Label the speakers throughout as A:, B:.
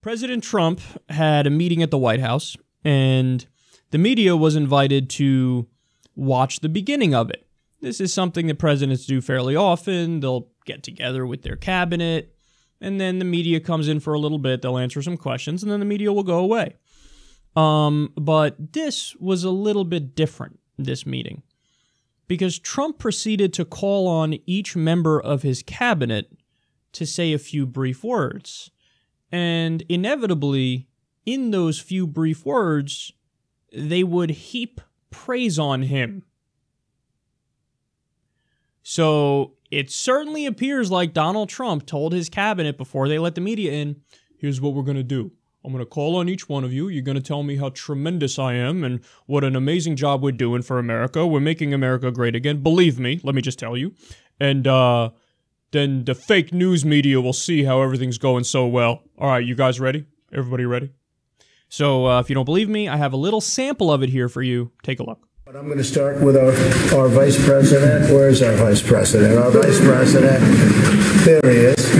A: President Trump had a meeting at the White House, and the media was invited to watch the beginning of it. This is something that presidents do fairly often. They'll get together with their cabinet, and then the media comes in for a little bit. They'll answer some questions, and then the media will go away. But this was a little bit different, this meeting, because Trump proceeded to call on each member of his cabinet to say a few brief words. And inevitably, in those few brief words, they would heap praise on him. So it certainly appears like Donald Trump told his cabinet before they let the media in, here's what we're going to do. I'm going to call on each one of you. You're going to tell me how tremendous I am and what an amazing job we're doing for America. We're making America great again. Believe me, let me just tell you. And then the fake news media will see how everything's going so well. All right, you guys ready? Everybody ready? So if you don't believe me, I have a little sample of it here for you. Take a look.
B: But I'm going to start with our vice president. Where's our vice president? Our vice president. There he is.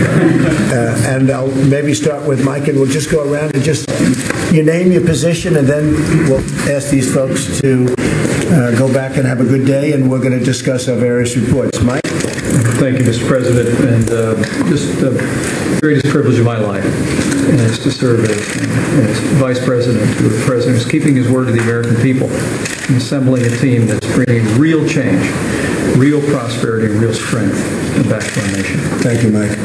B: And I'll maybe start with Mike, and we'll just go around and just, you name your position, and then we'll ask these folks to go back and have a good day, and we're going to discuss our various reports. Mike?
C: Thank you, Mr. President, and just the greatest privilege of my life is to serve as Vice President to the President, who's keeping his word to the American people, and assembling a team that's bringing real change, real prosperity, real strength back to our nation.
B: Thank you, Mike.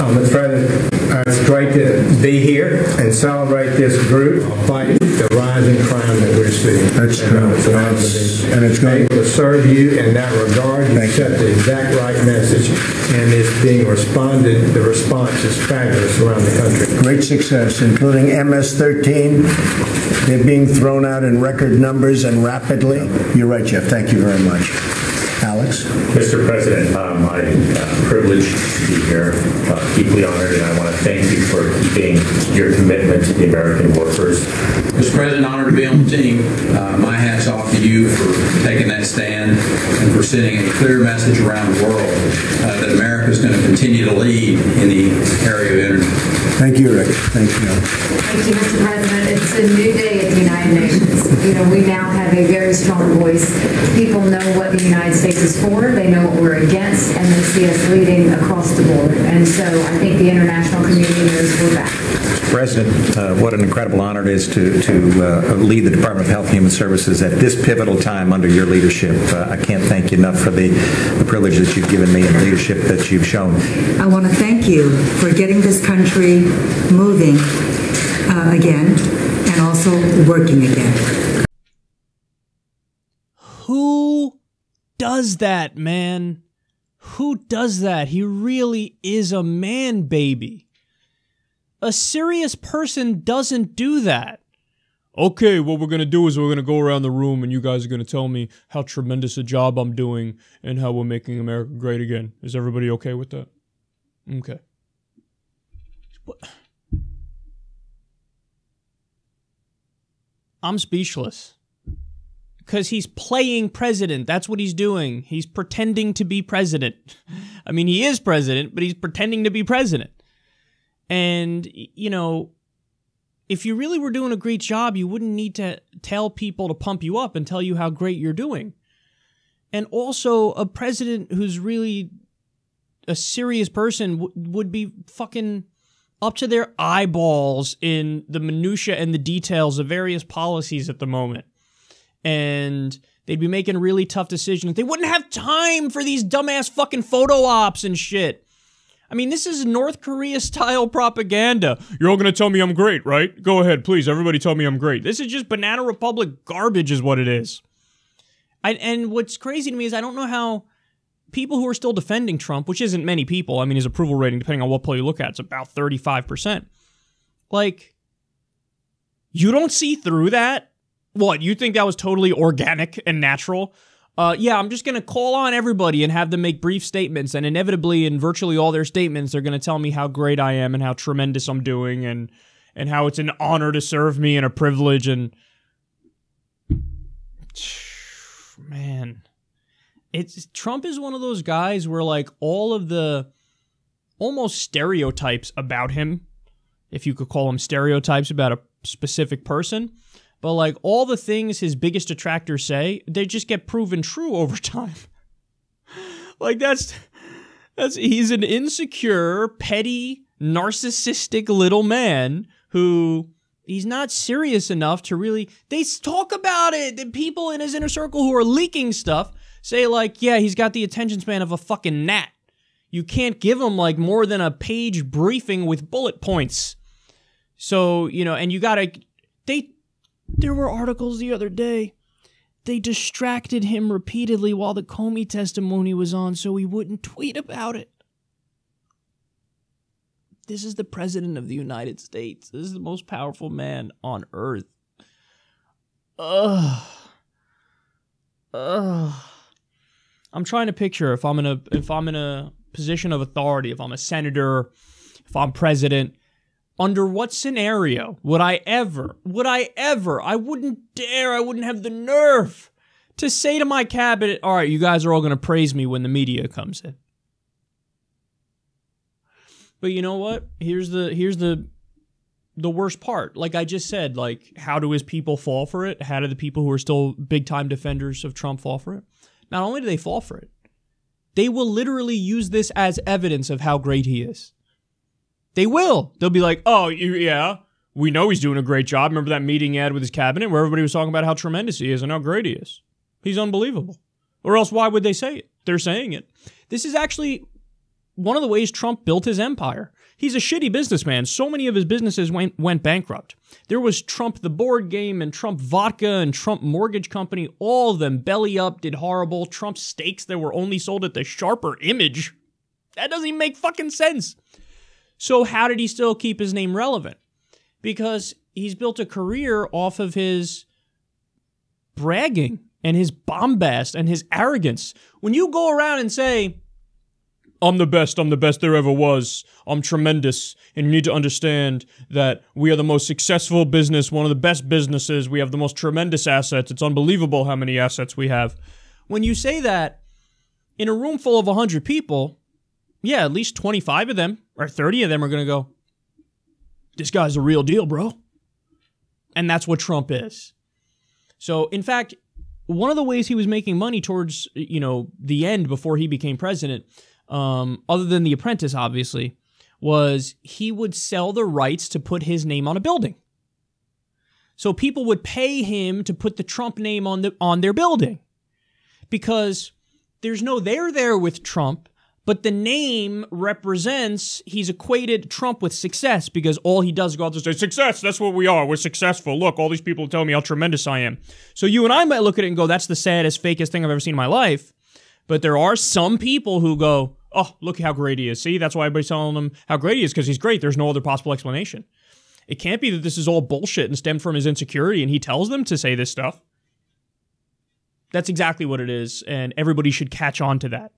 D: Mr. President, it's great to be here and celebrate this group fighting the rising crime that we're seeing.
B: That's true.
D: And it's great to serve you in that regard. You set the exact right message, and it's being responded. The response is fabulous around the country.
B: Great success, including MS-13. They're being thrown out in record numbers and rapidly. You're right, Jeff. Thank you very much. Alex?
E: Mr. President, I'm privileged to be here, deeply honored, and I want to thank you for keeping your commitment to the American workers.
F: Mr. President, honored to be on the team. My hat's off to you for taking that stand and for sending a clear message around the world that America is going to continue to lead in the area of energy.
B: Thank you, Rick. Thank you.
G: Thank you, Mr. President. It's a new day at the United Nations. You know, we now have a very strong voice. People know what the United States is for. They know what we're against, and they see us leading across the board. And so I think the international community knows we're back.
H: Mr. President, what an incredible honor it is to lead the Department of Health and Human Services at this pivotal time under your leadership. I can't thank you enough for the privilege that you've given me and the leadership that you've shown.
I: I want to thank you for getting this country moving again and also working again.
A: Who does that, man? Who does that? He really is a man baby. A serious person doesn't do that. Okay, what we're going to do is we're going to go around the room and you guys are going to tell me how tremendous a job I'm doing and how we're making America great again. Is everybody okay with that? Okay. I'm speechless. Because he's playing president. That's what he's doing. He's pretending to be president. I mean, he is president, but he's pretending to be president. And, you know, if you really were doing a great job, you wouldn't need to tell people to pump you up and tell you how great you're doing. And also, a president who's really a serious person would be fucking up to their eyeballs in the minutia and the details of various policies at the moment. And they'd be making really tough decisions. They wouldn't have time for these dumbass fucking photo ops and shit. I mean, this is North Korea-style propaganda. You're all gonna tell me I'm great, right? Go ahead, please. Everybody tell me I'm great. This is just Banana Republic garbage is what it is. And what's crazy to me is I don't know how people who are still defending Trump, which isn't many people, I mean, his approval rating, depending on what poll you look at, it's about 35%. Like, you don't see through that? What, you think that was totally organic and natural? Yeah, I'm just going to call on everybody and have them make brief statements, and inevitably, in virtually all their statements, they're going to tell me how great I am and how tremendous I'm doing and how it's an honor to serve me and a privilege, and... Man... Trump is one of those guys where, like, all of the almost stereotypes about him if you could call them stereotypes about a specific person. But like all the things his biggest detractors say, they just get proven true over time. Like he's an insecure, petty, narcissistic little man who he's not serious enough to really, they talk about it. The people in his inner circle who are leaking stuff say like, yeah, he's got the attention span of a fucking gnat. You can't give him like more than a page briefing with bullet points. So, you know, and you gotta, there were articles the other day. They distracted him repeatedly while the Comey testimony was on so he wouldn't tweet about it. This is the President of the United States. This is the most powerful man on earth. I'm trying to picture if I'm in a position of authority, if I'm a senator, if I'm president, under what scenario would I wouldn't dare, I wouldn't have the nerve to say to my cabinet, all right, you guys are all going to praise me when the media comes in. But you know what? Here's the worst part. Like I just said, like, how do his people fall for it? How do the people who are still big-time defenders of Trump fall for it? Not only do they fall for it, they will literally use this as evidence of how great he is. They will. They'll be like, oh, yeah, we know he's doing a great job. Remember that meeting he had with his cabinet where everybody was talking about how tremendous he is and how great he is? He's unbelievable. Or else why would they say it? They're saying it. This is actually one of the ways Trump built his empire. He's a shitty businessman. So many of his businesses went bankrupt. There was Trump the board game and Trump vodka and Trump mortgage company. All of them belly up, did horrible. Trump steaks that were only sold at the Sharper Image. That doesn't even make fucking sense. So how did he still keep his name relevant? Because he's built a career off of his bragging and his bombast and his arrogance. When you go around and say, I'm the best there ever was, I'm tremendous, and you need to understand that we are the most successful business, one of the best businesses, we have the most tremendous assets, it's unbelievable how many assets we have. When you say that, in a room full of 100 people, yeah, at least 25 of them, or 30 of them are going to go, this guy's a real deal, bro. And that's what Trump is. So, in fact, one of the ways he was making money towards, you know, the end before he became president, other than The Apprentice, obviously, was he would sell the rights to put his name on a building. So people would pay him to put the Trump name on their building. Because there's no there with Trump, but the name represents, he's equated Trump with success because all he does is go out there and say, success, that's what we are, we're successful. Look, all these people tell me how tremendous I am. So you and I might look at it and go, that's the saddest, fakest thing I've ever seen in my life. But there are some people who go, oh, look how great he is. See, that's why everybody's telling him how great he is, because he's great. There's no other possible explanation. It can't be that this is all bullshit and stemmed from his insecurity and he tells them to say this stuff. That's exactly what it is, and everybody should catch on to that.